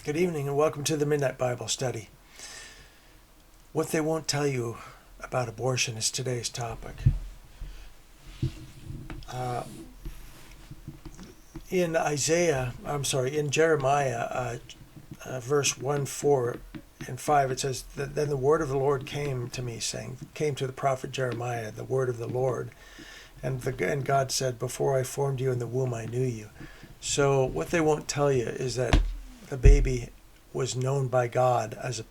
Good evening and welcome to the Midnight Bible Study. What they won't tell you about abortion is today's topic. In Jeremiah, verse 1, 4, and 5, it says, Then the word of the Lord came to me, saying, came to the prophet Jeremiah, the word of the Lord. And God said, Before I formed you in the womb, I knew you. So what they won't tell you is that the baby was known by God as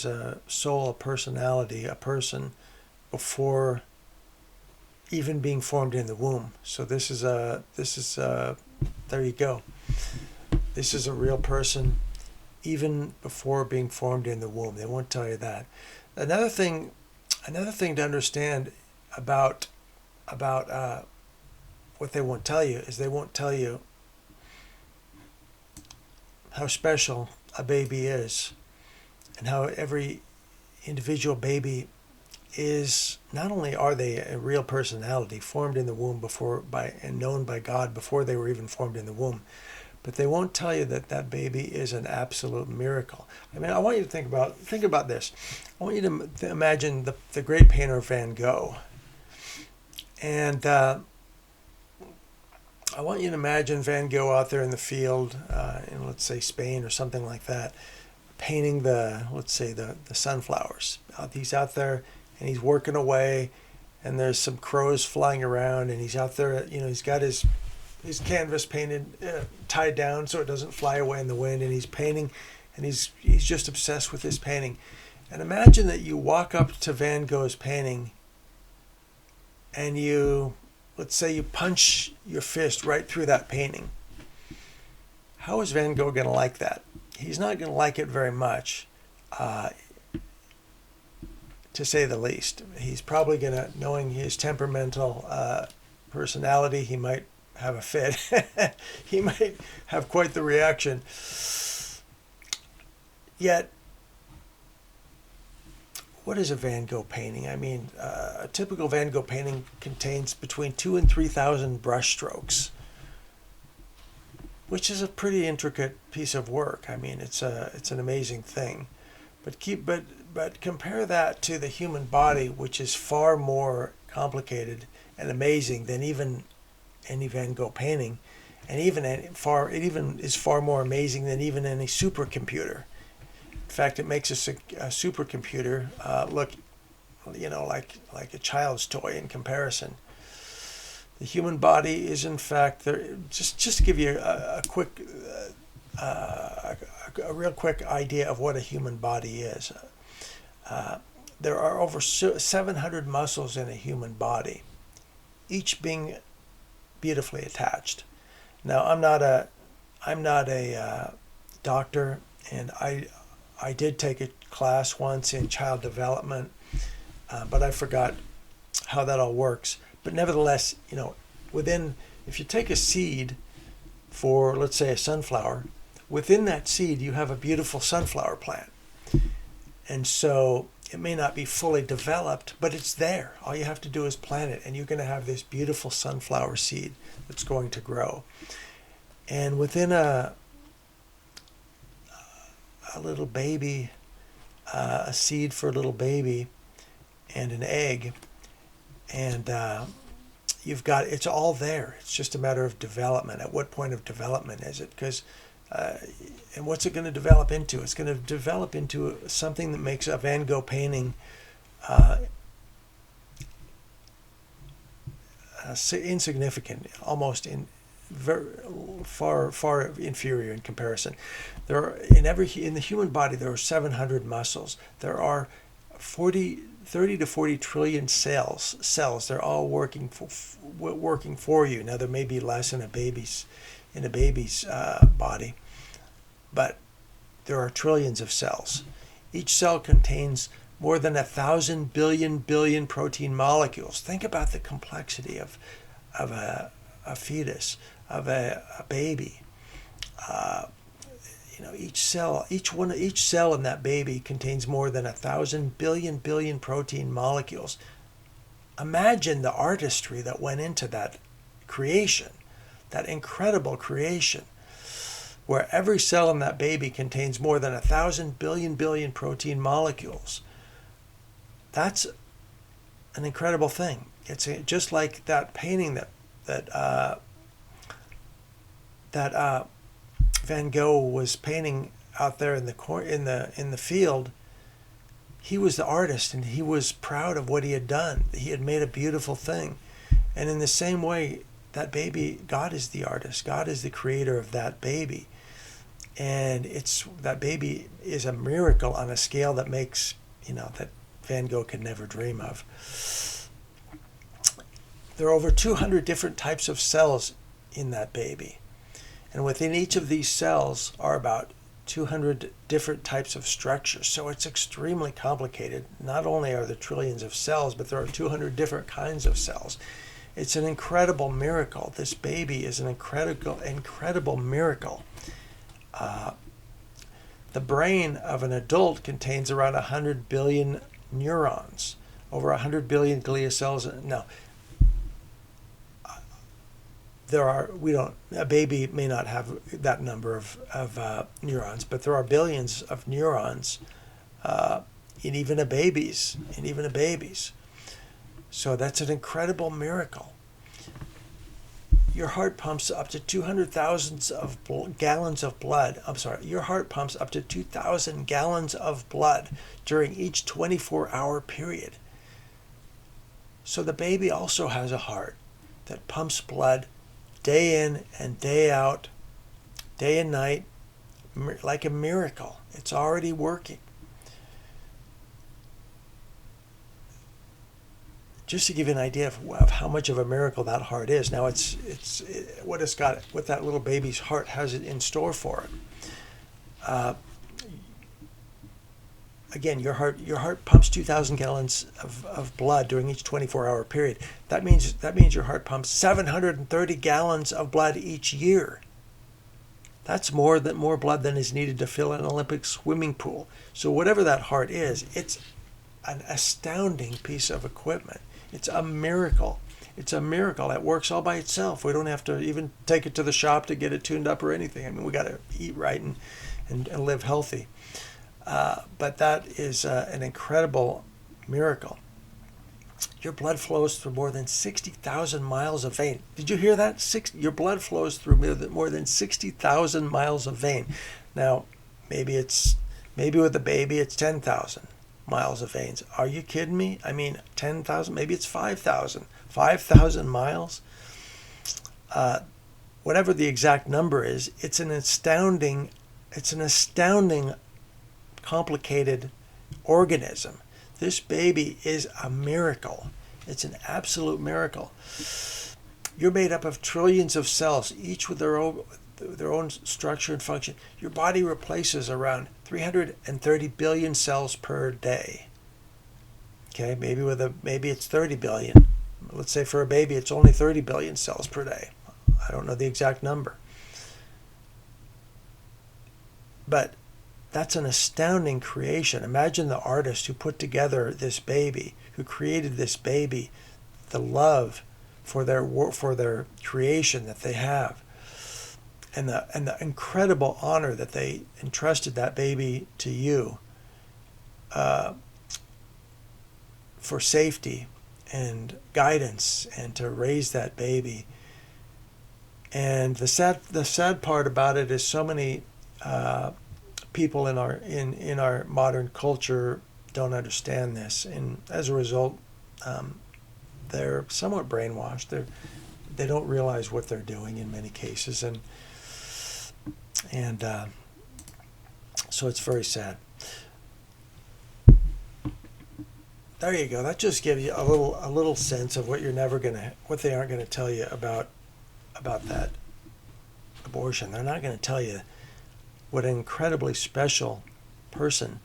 a soul, a personality, a person before even being formed in the womb. So there you go. This is a real person even before being formed in the womb. They won't tell you that. Another thing to understand about what they won't tell you is they won't tell you how special a baby is, and how every individual baby is, not only are they a real personality formed in the womb and known by God before they were even formed in the womb, but they won't tell you that baby is an absolute miracle. I mean, I want you to think about this. I want you to imagine the great painter Van Gogh, and I want you to imagine Van Gogh out there in the field, in, let's say, Spain or something like that, painting the sunflowers. He's out there and he's working away, and there's some crows flying around, and he's out there, he's got his canvas painted, tied down so it doesn't fly away in the wind, and he's painting, and he's just obsessed with his painting. And imagine that you walk up to Van Gogh's painting and let's say you punch your fist right through that painting. How is Van Gogh going to like that? He's not going to like it very much, to say the least. He's probably going to, knowing his temperamental personality, he might have a fit. He might have quite the reaction. Yet, what is a Van Gogh painting? I mean, a typical Van Gogh painting contains between 2,000 and 3,000 brush strokes, which is a pretty intricate piece of work. I mean, it's an amazing thing. But compare that to the human body, which is far more complicated and amazing than even any Van Gogh painting, and it even is far more amazing than even any supercomputer. In fact, it makes a supercomputer look, like a child's toy in comparison. The human body is, in fact, there. Just to give you a real quick idea of what a human body is. There are over 700 muscles in a human body, each being beautifully attached. Now, I'm not a doctor, and I did take a class once in child development, but I forgot how that all works. But nevertheless, if you take a seed for, let's say, a sunflower, within that seed you have a beautiful sunflower plant. And so it may not be fully developed, but it's there. All you have to do is plant it, and you're going to have this beautiful sunflower seed that's going to grow. And within a little baby, a seed for a little baby, and an egg, and it's all there. It's just a matter of development. At what point of development is it? And what's it going to develop into? It's going to develop into something that makes a Van Gogh painting insignificant, almost far inferior in comparison. In the human body there are 700 muscles. There are 30 to 40 trillion cells. They're all working for you. Now, there may be less in a baby's body, but there are trillions of cells. Each cell contains more than 1,000 billion protein molecules. Think about the complexity of a fetus, of a baby. Each cell in that baby contains more than 1,000 billion protein molecules. Imagine the artistry that went into that creation, that incredible creation. where every cell in that baby contains more than 1,000 billion protein molecules. That's an incredible thing. It's just like that painting that Van Gogh was painting out there in the field. He was the artist, and he was proud of what he had done. He had made a beautiful thing. And in the same way, that baby, God is the artist. God is the creator of that baby. And that baby is a miracle on a scale that makes, that Van Gogh could never dream of. There are over 200 different types of cells in that baby. And within each of these cells are about 200 different types of structures. So it's extremely complicated. Not only are there trillions of cells, but there are 200 different kinds of cells. It's an incredible miracle. This baby is an incredible miracle. The brain of an adult contains around 100 billion neurons, over 100 billion glia cells. Now, a baby may not have that number of neurons, but there are billions of neurons in even a baby's. So that's an incredible miracle. Your heart pumps up to 200,000 gallons of blood. Your heart pumps up to 2,000 gallons of blood during each 24-hour period. So the baby also has a heart that pumps blood day in and day out, day and night, like a miracle. It's already working. Just to give you an idea of how much of a miracle that heart is. Now, it's what that little baby's heart has in store for it. Again, your heart pumps 2,000 gallons of blood during each 24-hour period. That means your heart pumps 730 gallons of blood each year. That's more blood than is needed to fill an Olympic swimming pool. So whatever that heart is, it's an astounding piece of equipment. It's a miracle. It's a miracle. It works all by itself. We don't have to even take it to the shop to get it tuned up or anything. I mean, we got to eat right and live healthy. But that is an incredible miracle. Your blood flows through more than 60,000 miles of vein. Did you hear that? Your blood flows through more than 60,000 miles of vein. Now, maybe with a baby it's 10,000 miles of veins. Are you kidding me? I mean, 10,000, maybe it's 5,000. 5,000 miles? Whatever the exact number is, it's an astounding complicated organism. This baby is a miracle. It's an absolute miracle. You're made up of trillions of cells, each with their own structure and function. Your body replaces around 330 billion cells per day. Okay, maybe it's 30 billion. Let's say for a baby it's only 30 billion cells per day. I don't know the exact number. But that's an astounding creation. Imagine the artist who put together this baby, who created this baby, the love for their creation that they have, and the incredible honor that they entrusted that baby to you for safety and guidance and to raise that baby. And the sad part about it is so many people in our modern culture don't understand this, and as a result, they're somewhat brainwashed. They don't realize what they're doing in many cases, and so it's very sad. There you go. That just gives you a little sense of what they aren't gonna tell you about that abortion. They're not gonna tell you what an incredibly special person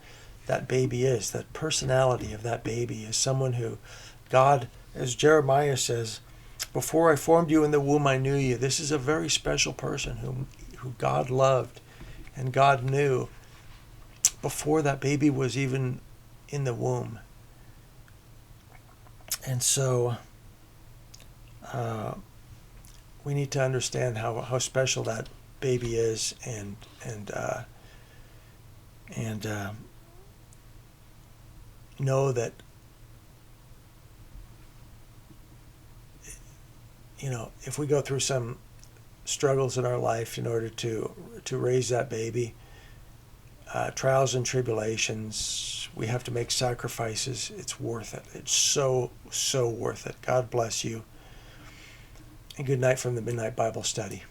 that baby is. That personality of that baby is someone who God, as Jeremiah says, before I formed you in the womb, I knew you. This is a very special person who God loved and God knew before that baby was even in the womb. And so we need to understand how special that baby is, and know that, if we go through some struggles in our life in order to raise that baby, trials and tribulations, we have to make sacrifices. It's worth it. It's so, so worth it. God bless you. And good night from the Midnight Bible Study.